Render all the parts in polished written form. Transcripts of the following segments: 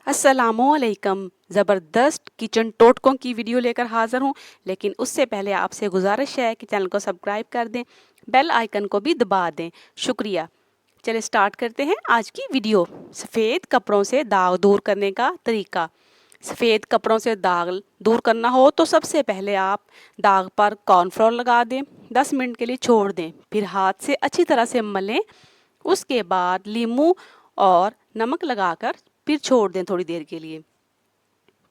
अस्सलामुअलैकुम। ज़बरदस्त किचन टोटकों की वीडियो लेकर हाज़िर हूँ, लेकिन उससे पहले आपसे गुजारिश है कि चैनल को सब्सक्राइब कर दें, बेल आइकन को भी दबा दें। शुक्रिया। चलिए स्टार्ट करते हैं आज की वीडियो। सफ़ेद कपड़ों से दाग दूर करने का तरीका। सफ़ेद कपड़ों से दाग दूर करना हो तो सबसे पहले आप दाग पर कॉर्नफ्लोर लगा दें, 10 मिनट के लिए छोड़ दें, फिर हाथ से अच्छी तरह से मलें। उसके बाद लीमू और नमक लगाकर फिर छोड़ दें थोड़ी देर के लिए।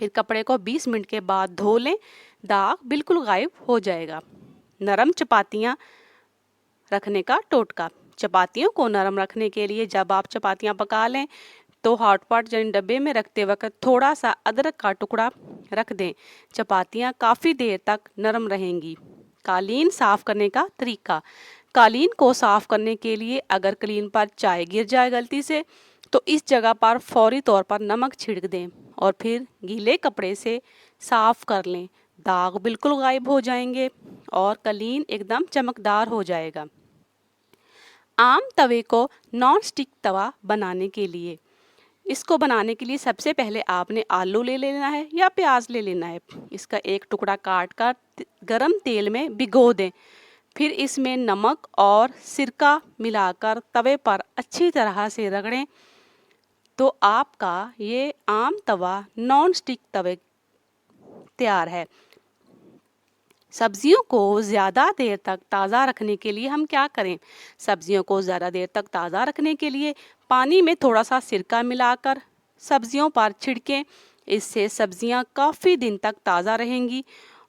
फिर कपड़े को 20 मिनट के बाद धो लें, दाग बिल्कुल गायब हो जाएगा। नरम चपातियाँ रखने का टोटका। चपातियों को नरम रखने के लिए जब आप चपातियाँ पका लें तो हॉट पॉट यानी डब्बे में रखते वक्त थोड़ा सा अदरक का टुकड़ा रख दें। चपातियाँ काफ़ी देर तक नरम रहेंगी। कालीन साफ करने का तरीका। कालीन को साफ करने के लिए अगर कालीन पर चाय गिर जाए गलती से तो इस जगह पर फौरी तौर पर नमक छिड़क दें और फिर गीले कपड़े से साफ कर लें। दाग बिल्कुल गायब हो जाएंगे और कालीन एकदम चमकदार हो जाएगा। आम तवे को नॉन स्टिक तवा बनाने के लिए। इसको बनाने के लिए सबसे पहले आपने आलू ले लेना है या प्याज ले लेना है। इसका एक टुकड़ा काट कर गरम तेल में भिगो दें। फिर इसमें नमक और सिरका मिलाकर तवे पर अच्छी तरह से रगड़ें तो आपका ये आम तवा नॉन स्टिक तवे तैयार है। सब्जियों को ज़्यादा देर तक ताज़ा रखने के लिए हम क्या करें? सब्जियों को ज़्यादा देर तक ताज़ा रखने के लिए पानी में थोड़ा सा सिरका मिलाकर सब्जियों पर छिड़कें। इससे सब्जियां काफ़ी दिन तक ताज़ा रहेंगी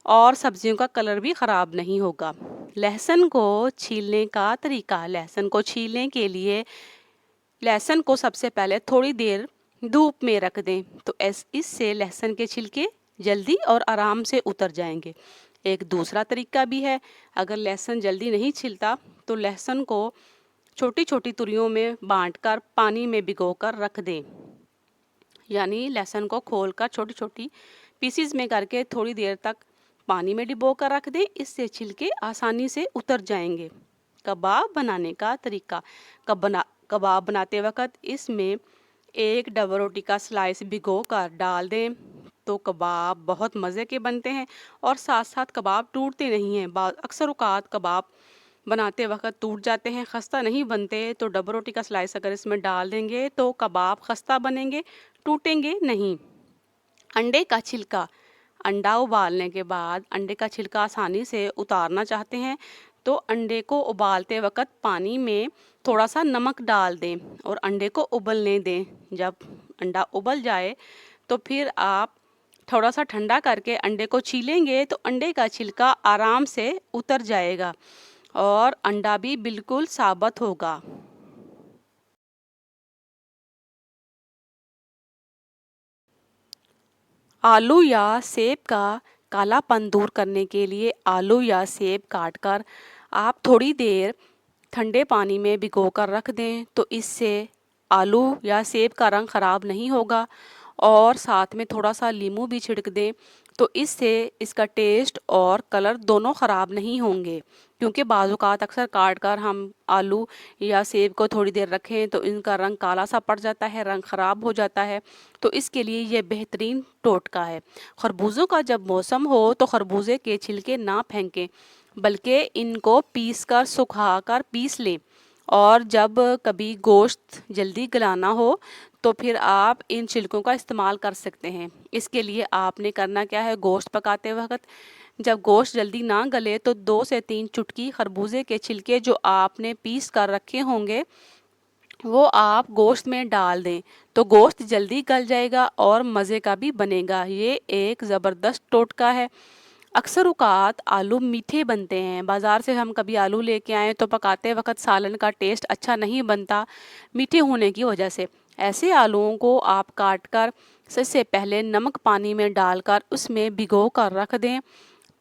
और सब्जियों का कलर भी ख़राब नहीं होगा। लहसुन को छीलने का तरीका। लहसुन को छीलने के लिए लहसुन को सबसे पहले थोड़ी देर धूप में रख दें तो इससे लहसुन के छिलके जल्दी और आराम से उतर जाएंगे। एक दूसरा तरीका भी है, अगर लहसुन जल्दी नहीं छिलता तो लहसुन को छोटी छोटी तुरियों में बांटकर पानी में भिगोकर रख दें। यानी लहसुन को खोलकर छोटी छोटी पीसीज में करके थोड़ी देर तक पानी में डिबो कर रख दें, इससे छिलके आसानी से उतर जाएंगे। कबाब बनाने का तरीका। कबाब बनाते वक्त इसमें एक डबल रोटी का स्लाइस भिगो कर डाल दें तो कबाब बहुत मज़े के बनते हैं और साथ साथ कबाब टूटते नहीं हैं। अक्सर औकात कबाब बनाते वक्त टूट जाते हैं, खस्ता नहीं बनते। तो डबल रोटी का स्लाइस अगर इसमें डाल देंगे तो कबाब खस्ता बनेंगे, टूटेंगे नहीं। अंडे का छिलका। अंडा उबालने के बाद अंडे का छिलका आसानी से उतारना चाहते हैं तो अंडे को उबालते वक्त पानी में थोड़ा सा नमक डाल दें और अंडे को उबलने दें। जब अंडा उबल जाए तो फिर आप थोड़ा सा ठंडा करके अंडे को छीलेंगे तो अंडे का छिलका आराम से उतर जाएगा और अंडा भी बिल्कुल साबुत होगा। आलू या सेब का कालापन दूर करने के लिए आलू या सेब काटकर आप थोड़ी देर ठंडे पानी में भिगोकर रख दें तो इससे आलू या सेब का रंग ख़राब नहीं होगा और साथ में थोड़ा सा नींबू भी छिड़क दें तो इससे इसका टेस्ट और कलर दोनों ख़राब नहीं होंगे। क्योंकि बाज़-औक़ात अक्सर काट कर हम आलू या सेब को थोड़ी देर रखें तो इनका रंग काला सा पड़ जाता है, रंग ख़राब हो जाता है। तो इसके लिए ये बेहतरीन टोटका है। खरबूजों का जब मौसम हो तो खरबूजे के छिलके ना फेंकें बल्कि इनको पीसकर सुखाकर पीस लें। और जब कभी गोश्त जल्दी गलाना हो तो फिर आप इन छिलकों का इस्तेमाल कर सकते हैं। इसके लिए आपने करना क्या है, गोश्त पकाते वक्त जब गोश्त जल्दी ना गले तो 2 से 3 चुटकी खरबूजे के छिलके जो आपने पीस कर रखे होंगे वो आप गोश्त में डाल दें तो गोश्त जल्दी गल जाएगा और मज़े का भी बनेगा। ये एक ज़बरदस्त टोटका है। अक्सर औक़ात आलू मीठे बनते हैं। बाज़ार से हम कभी आलू लेके आएँ तो पकाते वक्त सालन का टेस्ट अच्छा नहीं बनता मीठे होने की वजह से। ऐसे आलूओं को आप काट कर सबसे पहले नमक पानी में डालकर उसमें भिगो कर रख दें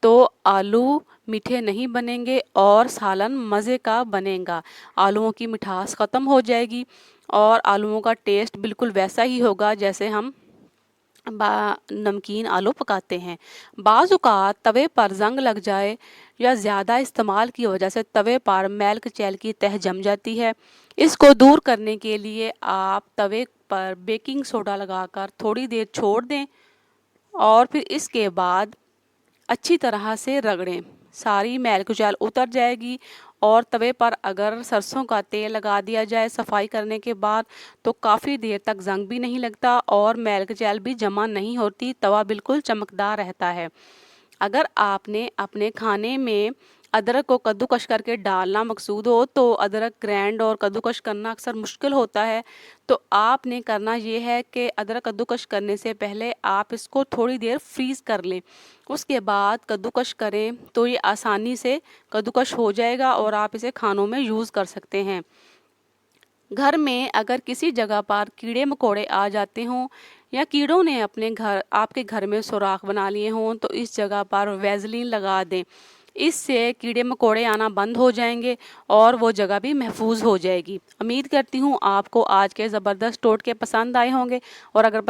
तो आलू मीठे नहीं बनेंगे और सालन मज़े का बनेगा। आलूओं की मिठास ख़त्म हो जाएगी और आलूओं का टेस्ट बिल्कुल वैसा ही होगा जैसे हम नमकीन आलू पकाते हैं। बाज़ औक़ात तवे पर ज़ंग लग जाए या ज़्यादा इस्तेमाल की वजह से तवे पर मैल कुचैल की तह जम जाती है। इसको दूर करने के लिए आप तवे पर बेकिंग सोडा लगाकर थोड़ी देर छोड़ दें और फिर इसके बाद अच्छी तरह से रगड़ें। सारी मैल कुचैल उतर जाएगी। और तवे पर अगर सरसों का तेल लगा दिया जाए सफाई करने के बाद तो काफ़ी देर तक ज़ंग भी नहीं लगता और मैल कुचैल भी जमा नहीं होती, तवा बिल्कुल चमकदार रहता है। अगर आपने अपने खाने में अदरक को कद्दूकस करके डालना मकसूद हो तो अदरक ग्राइंड और कद्दूकस करना अक्सर मुश्किल होता है, तो आपने करना ये है कि अदरक कद्दूकस करने से पहले आप इसको थोड़ी देर फ्रीज़ कर लें। उसके बाद कद्दूकस करें तो ये आसानी से कद्दूकस हो जाएगा और आप इसे खानों में यूज़ कर सकते हैं। घर में अगर किसी जगह पर कीड़े मकोड़े आ जाते हों या कीड़ों ने आपके घर में सुराख बना लिए हों तो इस जगह पर वैसलीन लगा दें। इससे कीड़े मकोड़े आना बंद हो जाएंगे और वो जगह भी महफूज हो जाएगी। उम्मीद करती हूँ आपको आज के ज़बरदस्त टोटके पसंद आए होंगे और अगर